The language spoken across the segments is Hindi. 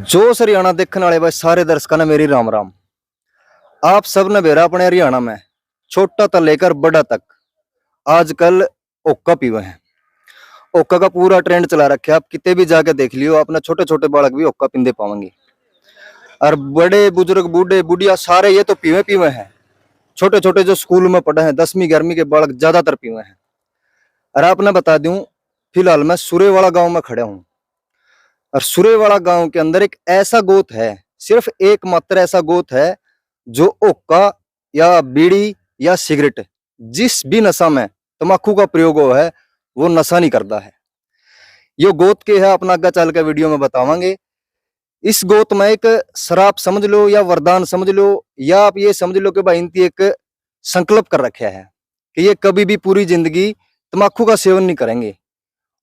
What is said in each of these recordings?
जोश हरियाणा देखने वाले भाई सारे दर्शकों ने मेरी राम राम। आप सब ने बेरा अपने हरियाणा में छोटा तक लेकर बड़ा तक आजकल ओक्का पीवे हैं। ओक्का का पूरा ट्रेंड चला रखा है। आप कितने भी जाके देख लियो, अपने छोटे छोटे बालक भी ओक्का पींदे पावेंगे। और बड़े बुजुर्ग बूढ़े बुढ़िया सारे ये तो पीवे पीवे हैं। छोटे छोटे जो स्कूल में पढ़े हैं 10वीं 11वीं के बालक ज्यादातर पीवे हैं। और आपने बता दूं, फिलहाल मैं सुरेवाड़ा गांव में खड़ा हूं। और सुरेवाड़ा गांव के अंदर एक ऐसा गोत है, सिर्फ एकमात्र ऐसा गोत है जो ओक्का या बीड़ी या सिगरेट जिस भी नशा में तंबाकू का प्रयोग हुआ है वो नशा नहीं करता है। ये गोत के है, अपना आगे चल के वीडियो में बतावांगे। इस गोत में एक शराब समझ लो या वरदान समझ लो, या आप ये समझ लो कि भाई इनकी एक संकल्प कर रखा है कि ये कभी भी पूरी जिंदगी तंबाकू का सेवन नहीं करेंगे।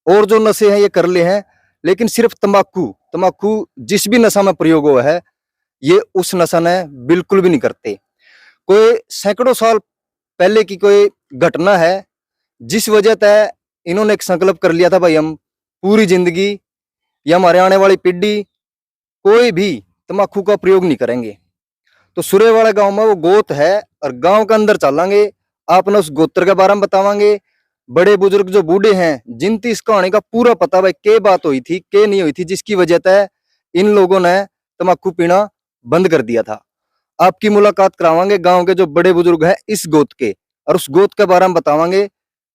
और जो नशे हैं ये कर ले हैं, लेकिन सिर्फ तंबाकू तंबाकू जिस भी नशा में प्रयोग हुआ है ये उस नशा ने बिल्कुल भी नहीं करते। कोई सैकड़ों साल पहले की कोई घटना है जिस वजह से इन्होंने एक संकल्प कर लिया था, भाई हम पूरी जिंदगी या हमारे आने वाली पीढ़ी कोई भी तंबाकू का प्रयोग नहीं करेंगे। तो सुरेवाड़ा गांव में वो गोत है और गांव के अंदर चलेंगे, आपने उस गोत्र के बारे में बतावांगे। बड़े बुजुर्ग जो बूढ़े हैं जिनकी इस कहानी का पूरा पता भाई के बात हुई थी के नहीं हुई थी जिसकी वजह से इन लोगों ने तंबाकू पीना बंद कर दिया था। आपकी मुलाकात करावांगे गांव के जो बड़े बुजुर्ग हैं इस गोत के, और उस गोत के बारे में बतावांगे।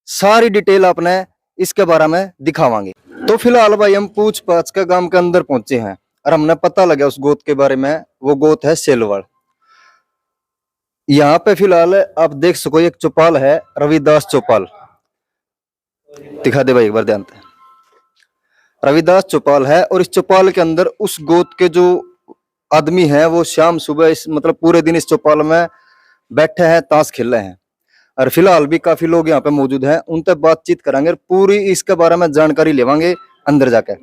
सारी डिटेल आपने इसके बारे में दिखावांगे। तो फिलहाल भाई हम पूछ पाछ के गांव के अंदर पहुंचे हैं और हमने पता लगा उस गोत के बारे में। वो गोत है सेलवाड़। यहाँ पे फिलहाल आप देख सको एक चौपाल है, रविदास चौपाल। दिखा दे भाई एक बार ध्यान से। रविदास चौपाल है और इस चौपाल के अंदर उस गोत के जो आदमी हैं वो शाम सुबह इस मतलब पूरे दिन इस चौपाल में बैठे हैं, ताश खेल रहे हैं। और फिलहाल भी काफी लोग यहाँ पे मौजूद हैं, उनसे बातचीत करेंगे और पूरी इसके बारे में जानकारी लेवांगे अंदर जाके।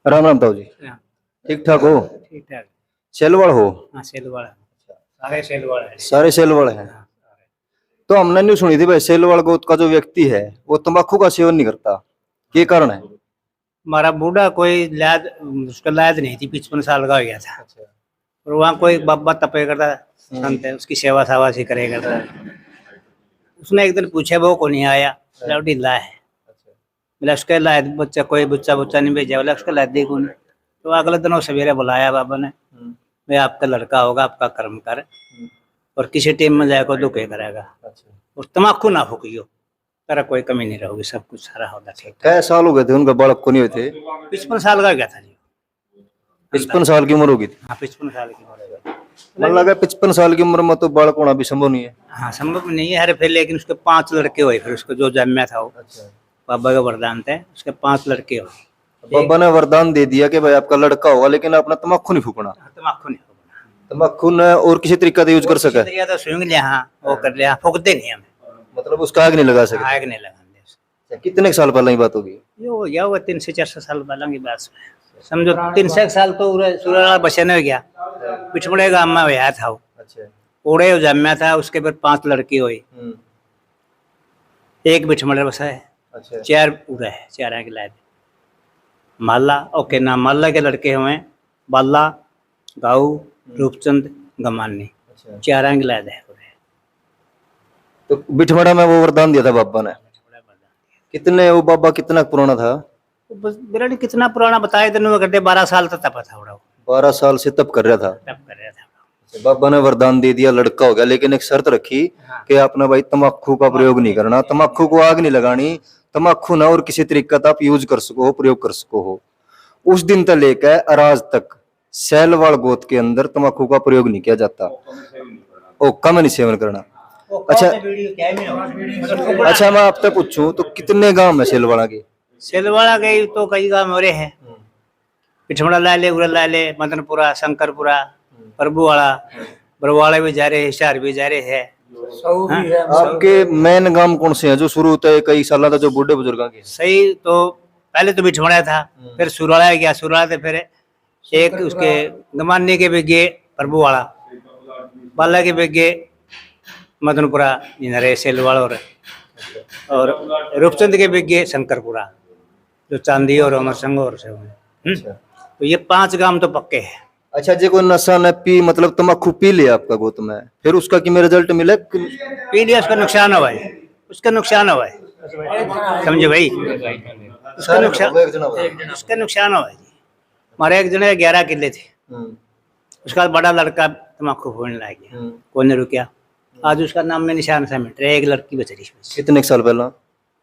राम राम ताऊ जी, ठीक ठाक हो? ठीक ठाक। सेलवाड़ हो? हाँ सेलवाड़, सारे सेलवाड़ है। सारे सेलवाड़ है। तो हमने नहीं सुनी थी भाई सेलवाड़ गोत का जो व्यक्ति है वो तंबाकू का सेवन नहीं करता, ये कारण है? हमारा बूढ़ा कोई लाद उसका लाद नहीं थी, 55 साल का हो गया था। और वहाँ कोई बाबा तपे करता संत है, उसकी सेवा सावा से करे करता। उसने एक दिन पूछा वो को नहीं आया, ढीला है। बोला उसके लाद बच्चा कोई बच्चा नहीं भेजा, बोला उसका लाद दे कौन। तो अगले दिन सवेरे बुलाया बाबा ने, भाई आपका लड़का होगा, आपका कर्म कर और किसी टीम में जाएगा तो क्या करेगा। और तम्बाकू ना फूकियो, तेरा कोई कमी नहीं रहोगी, सब कुछ सारा होगा ठीक। कै साल हो गए थे उनका बालक को नहीं हुए थे? 55 साल का गया था जी। 55 साल की उम्र होगी थी। हाँ 55 साल की उम्र है। मतलब लगा 55 साल की उम्र में तो बालक होना भी संभव नहीं है। हाँ संभव नहीं है। अरे फिर लेकिन उसके 5 लड़के हुए, फिर उसको जो जन्मा था वो बाबा का वरदान थे, उसके 5 लड़के हुए। बाबा ने वरदान दे दिया कि भाई आपका लड़का होगा लेकिन अपना तमाकू नहीं फूकना। तम्बाकू नहीं फूकना, तमाकू ने और किसी तरीका से यूज कर सके तो सूंघ लिया, हाँ वो कर लिया, फूकते नहीं हमें, मतलब उसका आग नहीं लगा सके। आग नहीं लगाते। कितने साल पहले की बात होगी? ये हो गया होगा 3 से 4 साल पहले की बात है। समझो 3 से 1 साल तो सूर्य बचने हो गया। पिछमड़े गाँव में हुआ था वो, ओढ़े जन्मा था, उसके फिर 5 लड़की हुई, एक बिछमड़े बसा है, 4 पूरा है, 4 के लाए माला ओके ना। माला के लड़के हुए बाला, गाऊ, रूपचंद, गमानी, 4 के लाए है। तो बिठमड़ा में वो वरदान दिया था बाबा ने। कितने वो बाबा कितना पुराना था? बस बिरानी कितना पुराना बताया तेन, करते 12 साल तक तप था। 12 साल से तप कर रहा था। तप कर रहा था। बाबा ने वरदान दे दिया, लड़का हो गया, लेकिन एक शर्त रखी कि आपने भाई तम्बाकू का प्रयोग नहीं करना, तम्बाकू को आग नहीं लगानी, तम्बाकू ना और किसी तरीका आप यूज कर सको हो, प्रयोग कर सको हो। उस दिन तक लेकर आज तक सेलवाड़ गोत के अंदर तम्बाकू का प्रयोग नहीं किया जाता। ओक्का में नहीं सेवन करना। अच्छा अच्छा, मैं आपसे पूछूं तो कितने गांव है सेलवाड़ा के? सेलवाड़ा के तो कई गाँव हो रहे हैं। पिछमड़ा ला ले, उड़ा ला ले, मदनपुरा, शंकरपुरा, प्रभुवाड़ा, बरवाड़ा भी जा रहे हैं, हिसार भी जा रहे हैं। आपके मेन गांव कौन से हैं जो शुरू होते कई साल था, जो बूढ़े बुजुर्गों के? सही तो पहले तो बिछमड़ा था, फिर सुराड़ा गया, सुराड़ा से फिर एक उसके गमानी के बेगे प्रभुवाड़ा, बाला के बेगे मदनपुरा इधर सेलवाड़, और रूपचंद के बेगे शंकरपुरा। जो चांदी और अमर संघ और से हुए। अच्छा तो ये 5 गांव तो पक्के हैं। अच्छा, जे कोई नशा न पी मतलब तम्बाकू पी लिया आपका गोद में, फिर उसका कि में रिजल्ट मिले पी लिया उसका नुकसान हुआ है, उसका नुकसान हुआ है, समझे भाई, उसका नुकसान हुआ है जी। हमारे एक जने 11 किले थे, उसका बड़ा लड़का तम्बाकू फोड़ने लग गया, कौन ने रुकिया, आज उसका नाम में निशान सा मिट रहा है, एक लड़की बच रही इसमें से। कितने साल पहला?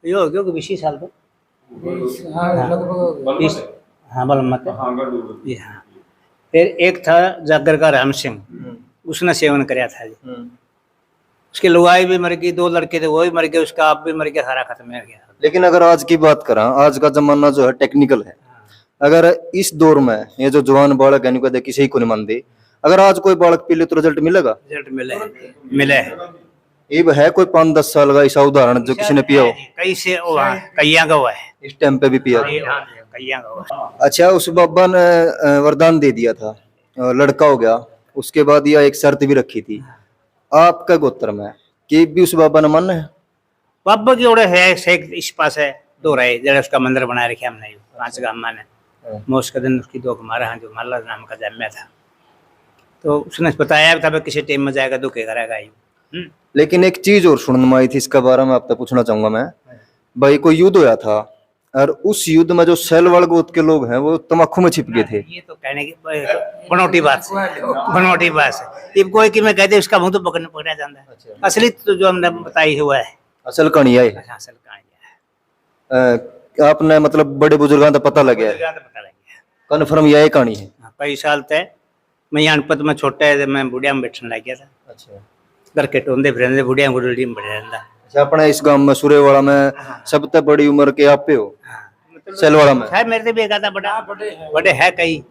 ये हो गया 20 साल तो, हाँ बोल मत जी। हाँ फिर एक था जागर का राम सिंह, उसने सेवन कराया था जी, उसकी लुगाई भी मर गई, 2 लड़के थे वो भी मर गए, उसका आप भी मर गया, सारा खत्म हो गया। लेकिन अगर आज की बात करा, आज का जमाना जो है टेक्निकल है, अगर इस दौर में ये जो जवान बालक है कहते किसी को नहीं मानते, अगर आज कोई बालक पी ले तो रिजल्ट मिलेगा? रिजल्ट मिले है। ये है कोई 5-10 साल का ऐसा उदाहरण जो किसी ने पिया हो? कई से हुआ है, कईया का हुआ है, इस टाइम पे भी पिया? कईया का हुआ है। अच्छा, उस बाबा ने वरदान दे दिया था, लड़का हो गया, उसके बाद यह एक शर्त भी रखी थी आपका गोत्र में कि भी उस बाबा ने माना है? बाबा की ओर है शेख इस पास है, 2 रहे जरा उसका मंदिर बना रखे हमने 5 गांव ने। मोस का दिन उसकी 2 हमारा हाँ जो मल्ला नाम का जामिया था, तो उसने बताया था किसी टाइम में जाएगा दुखे करेगा ही। लेकिन एक चीज और सुनने में आई थी, इसके बारे में आपसे पूछना चाहूंगा मैं भाई। कोई युद्ध होया था और उस युद्ध में जो सेलवाड़ गोत्र के लोग हैं वो तम्बाकू में छिप गए थे। ये तो कहने की बनौटी बात है, बनौटी बात है। ये कोई कि मैं कहते उसका मुंह तो पकड़ा जाता है, असली तो जो हमने बताई हुआ है असल कहानी है। असल कहानी है, आपने मतलब बड़े बुजुर्गों का पता लग गया, पता लग गया, कन्फर्म यही कहानी है। कई साल तक मैं अनपत में छोटा है, मैं बुढ़िया में बैठने लग गया था। अच्छा, घर के टोंदे फिर बुढ़िया गुडली में बैठा रहता। अच्छा, अपने इस गांव में सुरेवाड़ा में सबसे बड़ी उम्र के आप पे हो? सेलवाड़ा में है मेरे से भी एक आधा बड़ा बड़े है कई।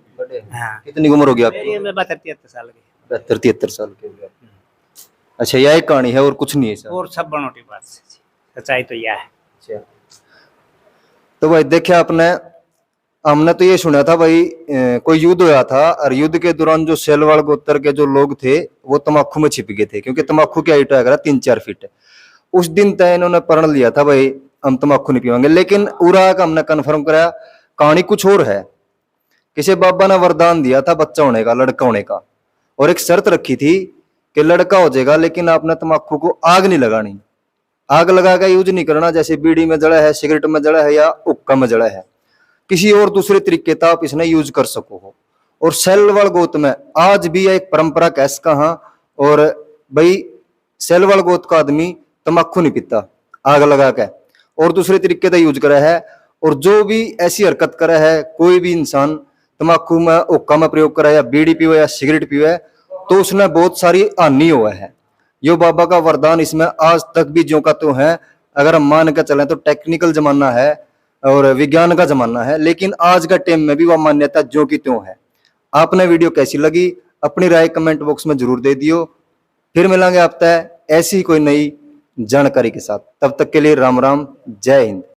हाँ कितनी उम्र होगी आपकी? मेरी मैं 72-73 साल की। 72-73 साल के हो गए। अच्छा, यह एक कहानी है और कुछ नहीं है सर? और सब बनौटी बात है, सच्चाई तो यह है। अच्छा, तो भाई देखिए आपने, हमने तो ये सुना था भाई कोई युद्ध हुआ था और युद्ध के दौरान जो सेलवाड़ गोत्र के जो लोग थे वो तम्बाकू में छिप गए थे, क्योंकि तम्बाकू की हाइट है 3-4 फीट। उस दिन तय इन्होंने प्रण लिया था भाई हम तम्बाकू नहीं पीवांगे, लेकिन उरा का हमने कन्फर्म कराया कहानी कुछ और है। किसी बाबा ने वरदान दिया था बच्चा होने का, लड़का होने का, और एक शर्त रखी थी कि लड़का हो जाएगा लेकिन आपने तम्बाकू को आग नहीं लगानी, आग लगा कर यूज नहीं करना, जैसे बीड़ी में जड़ा है, सिगरेट में जड़ा है या हुक्का में जड़ा है, किसी और दूसरे तरीके का आप इसने यूज कर सको हो। और सेलवाड़ गोत्र में आज भी एक परंपरा कैस कहा, और भाई सेलवाड़ गोत्र का आदमी तम्बाकू नहीं पीता, आग लगा के और दूसरे तरीके का यूज करे है। और जो भी ऐसी हरकत करे है, कोई भी इंसान तम्बाकू में हुक्का में प्रयोग करे या बीड़ी पीवे या सिगरेट पीवे, तो उसने बहुत सारी हानि हुआ है। यो बाबा का वरदान इसमें आज तक भी ज्यों का त्यों है। अगर हम मान के चलें तो टेक्निकल जमाना है और विज्ञान का जमाना है, लेकिन आज का टाइम में भी वह मान्यता ज्यों की त्यों है। आपने वीडियो कैसी लगी अपनी राय कमेंट बॉक्स में जरूर दे दियो। फिर मिलेंगे आप तय ऐसी कोई नई जानकारी के साथ, तब तक के लिए राम राम, जय हिंद।